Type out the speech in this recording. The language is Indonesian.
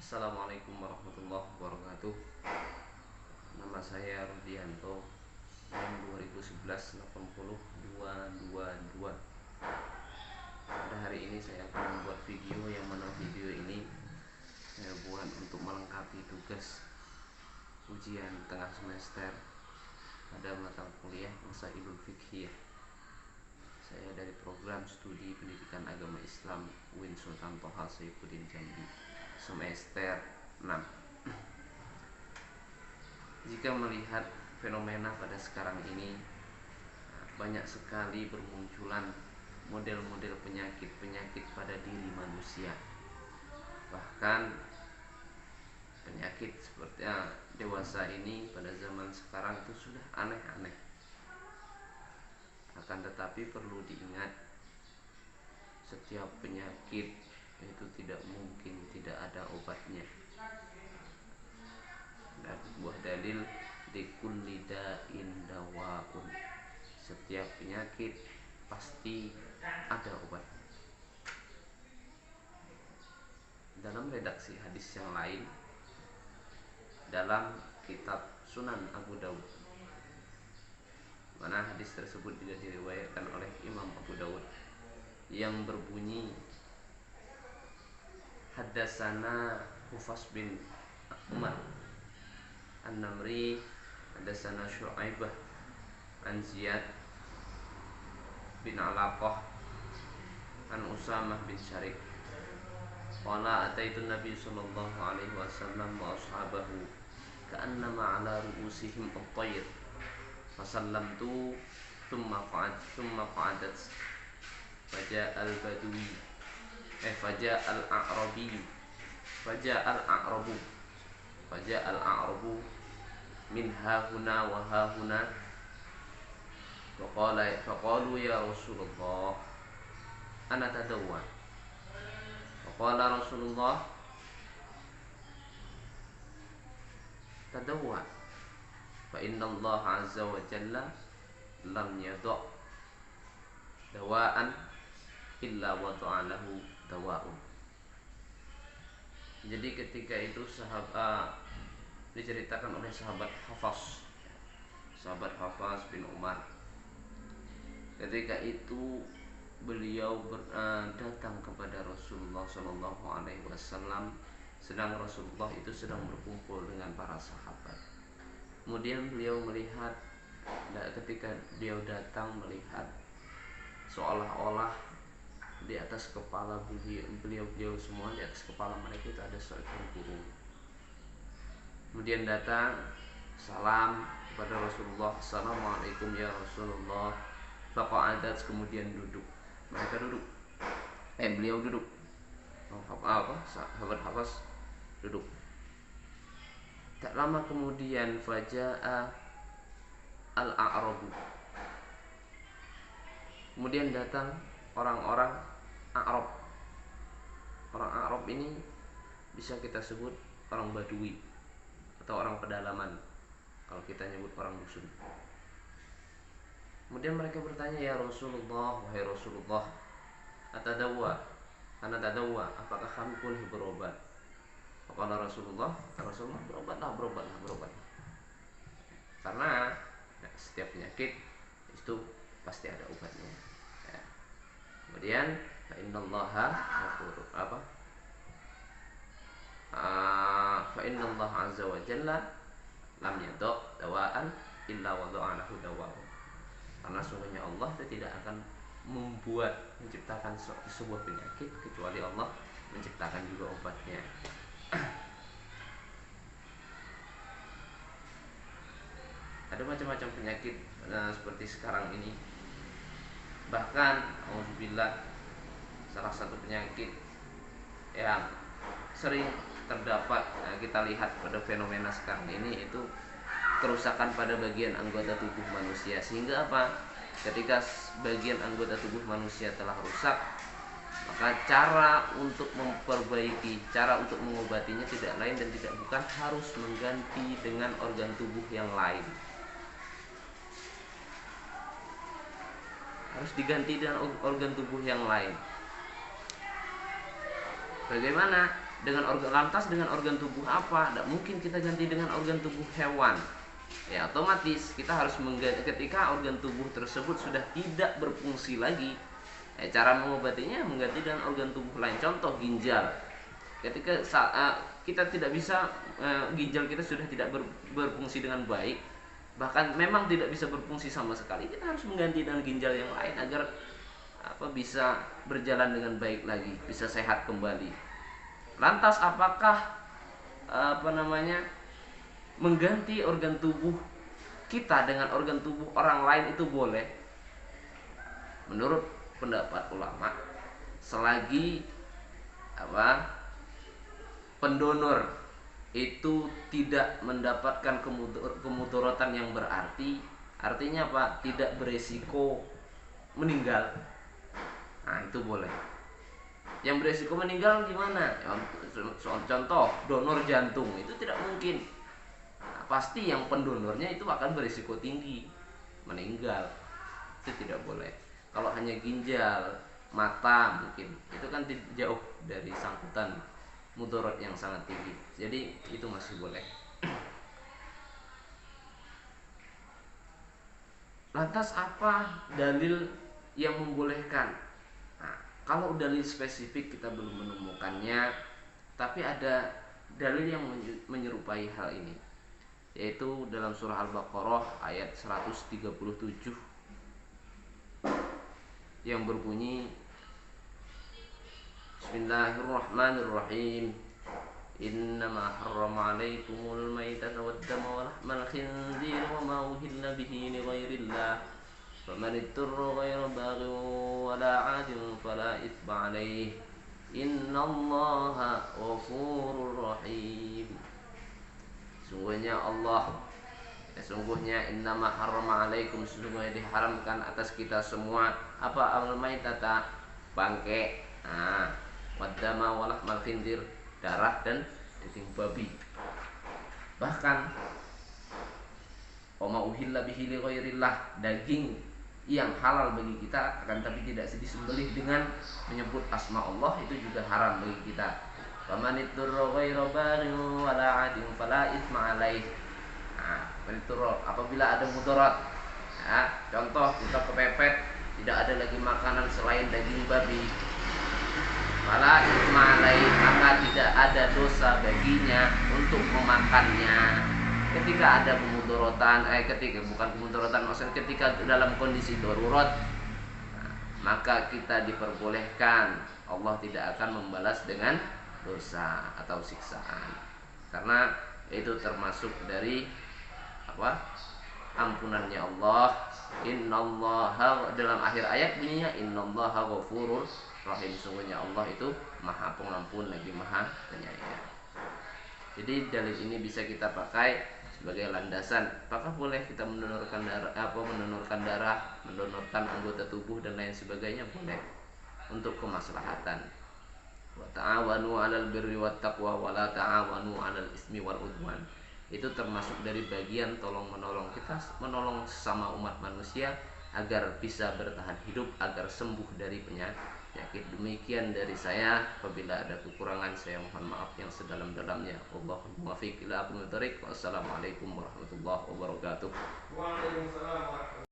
Assalamualaikum warahmatullahi wabarakatuh. Nama saya Rudianto, tahun 2011 80222. Pada hari ini saya akan membuat video yang mana video ini saya buat untuk melengkapi tugas ujian tengah semester pada mata kuliah Masailul Fiqhiyah. Saya dari program studi pendidikan agama Islam UIN Sultan Toha Saifuddin Jambi, semester 6. Jika melihat fenomena pada sekarang ini, banyak sekali bermunculan model-model penyakit-penyakit pada diri manusia. Bahkan penyakit seperti dewasa ini pada zaman sekarang itu sudah aneh-aneh. Akan tetapi perlu diingat, setiap penyakit itu tidak mungkin tidak ada obatnya. Dan sebuah dalil likulli da'in dawaun, setiap penyakit pasti ada obat. Dalam redaksi hadis yang lain, dalam kitab Sunan Abu Dawud, mana hadis tersebut juga diriwayatkan oleh Imam Abu Dawud, yang berbunyi Haddatsana Hufas bin Umar An-Namri, haddatsana Syu'aibah an Ziyad bin Alaqah an Usamah bin Syarik qala ataitu Nabi sallallahu alaihi wasallam wa ashabahu ka'annama ala ru'usihim at-tayr fasallamtu thumma qa'adat faja al-badwi faja al-a'rabi faja al-a'rabu min hahuna wa hahuna faqalu ya Rasulullah ana tadawwa. Faqala Rasulullah tadawwa fa inna Allah azza wa jalla lam yada' dawaan illa wada'a lahu dawa'un. Jadi ketika itu diceritakan oleh sahabat Hafaz bin Umar. Ketika itu beliau datang kepada Rasulullah Shallallahu Alaihi Wasallam, sedang Rasulullah itu sedang berkumpul dengan para sahabat. Kemudian beliau melihat, ketika beliau datang melihat seolah-olah di atas kepala beliau semua, di atas kepala mereka itu ada seekor burung. Kemudian datang salam kepada Rasulullah, assalamualaikum ya Rasulullah. Faqa'adat, kemudian duduk. Mereka duduk. Beliau duduk. Sahabat Hafaz duduk. Tak lama kemudian faja'a al-a'rabu. Kemudian datang orang-orang A'rab. Orang A'rab ini bisa kita sebut orang Badui atau orang pedalaman kalau kita nyebut orang dusun. Kemudian mereka bertanya, ya Rasulullah, wahai Rasulullah, ana tadawwa, apakah kami boleh berobat? Maka Rasulullah berobatlah. Karena setiap penyakit itu pasti ada obatnya. Ya. Kemudian innallaha fa innallaha azza wa jalla lam yada' dawaan illa wada'a lahu dawa'un. Karena sungguhnya Allah tidak akan menciptakan sebuah penyakit kecuali Allah menciptakan juga obatnya. Ada macam-macam penyakit seperti sekarang ini. Bahkan auzubillah, salah satu penyakit yang sering terdapat, kita lihat pada fenomena sekarang ini, itu kerusakan pada bagian anggota tubuh manusia. Sehingga apa? Ketika bagian anggota tubuh manusia telah rusak, maka cara untuk memperbaiki, cara untuk mengobatinya tidak lain dan tidak bukan harus mengganti dengan organ tubuh yang lain. Harus diganti dengan organ tubuh yang lain. Bagaimana? Dengan organ, lantas dengan organ tubuh apa? Tidak mungkin kita ganti dengan organ tubuh hewan. Ya otomatis kita harus mengganti ketika organ tubuh tersebut sudah tidak berfungsi lagi. Cara mengobatinya mengganti dengan organ tubuh lain. Contoh ginjal. Ketika kita tidak bisa, ginjal kita sudah tidak berfungsi dengan baik, bahkan memang tidak bisa berfungsi sama sekali, kita harus mengganti dengan ginjal yang lain agar bisa berjalan dengan baik lagi, bisa sehat kembali. Lantas apakah mengganti organ tubuh kita dengan organ tubuh orang lain itu boleh? Menurut pendapat ulama, selagi pendonor itu tidak mendapatkan kemudaratan yang berarti, artinya apa? Tidak beresiko meninggal, nah itu boleh. Yang beresiko meninggal gimana? Contoh donor jantung, itu tidak mungkin. Nah, pasti yang pendonornya itu akan beresiko tinggi meninggal, itu tidak boleh. Kalau hanya ginjal, mata mungkin, itu kan jauh dari sangkutan mudarat yang sangat tinggi, jadi itu masih boleh. Lantas apa dalil yang membolehkan? Nah, kalau dalil spesifik kita belum menemukannya, tapi ada dalil yang menyerupai hal ini, yaitu dalam surah Al-Baqarah ayat 137 yang berbunyi, Bismillahirrahmanirrahim. Innama harrama alaikumul maitata waddama wa lahmal khinzir wa ma uhilla bihi li ghairillah faman ittara ghaira baghin wala 'adin fala itsma 'alaihi innallaha ghafurur rahim. Sungguhnya innama harrama alaikum, sesungguhnya diharamkan atas kita semua apa? Al-maitata, bangke, waddama wa lahmal khinzir, darah dan daging babi. Bahkan wama uhilla bihi li ghairillah, daging yang halal bagi kita akan tapi tidak disembelih dengan menyebut asma Allah, itu juga haram bagi kita. Faman ittara ghaira baghin wala 'adin fala itsma 'alaihi. Apabila ada mudarat, contoh kita kepepet, tidak ada lagi makanan selain daging babi, fala itsma 'alaihi, maka tidak ada dosa baginya untuk memakannya. Ketika ada kemudaratan, ketika dalam kondisi darurat, maka kita diperbolehkan. Allah tidak akan membalas dengan dosa atau siksaan, karena itu termasuk dari ampunannya Allah. Innallaha, dalam akhir ayat bunyinya innallaha ghafurur rahim, sungguhnya Allah itu maha pengampun lagi maha penyayang. Jadi dalil ini bisa kita pakai sebagai landasan. Apakah boleh kita mendonorkan darah, mendonorkan anggota tubuh dan lain sebagainya? Boleh, untuk kemaslahatan. Wa ta'awanu 'alal birri wat taqwa wa la ta'awanu 'alal ismi wal udwan. Itu termasuk dari bagian tolong-menolong kita, menolong sesama umat manusia agar bisa bertahan hidup, agar sembuh dari penyakit. Demikian dari saya. Apabila ada kekurangan, saya mohon maaf yang sedalam-dalamnya. Wallahul muwaffiq ila aqwamit thoriq. Wassalamualaikum warahmatullahi wabarakatuh. Waalaikumsalam.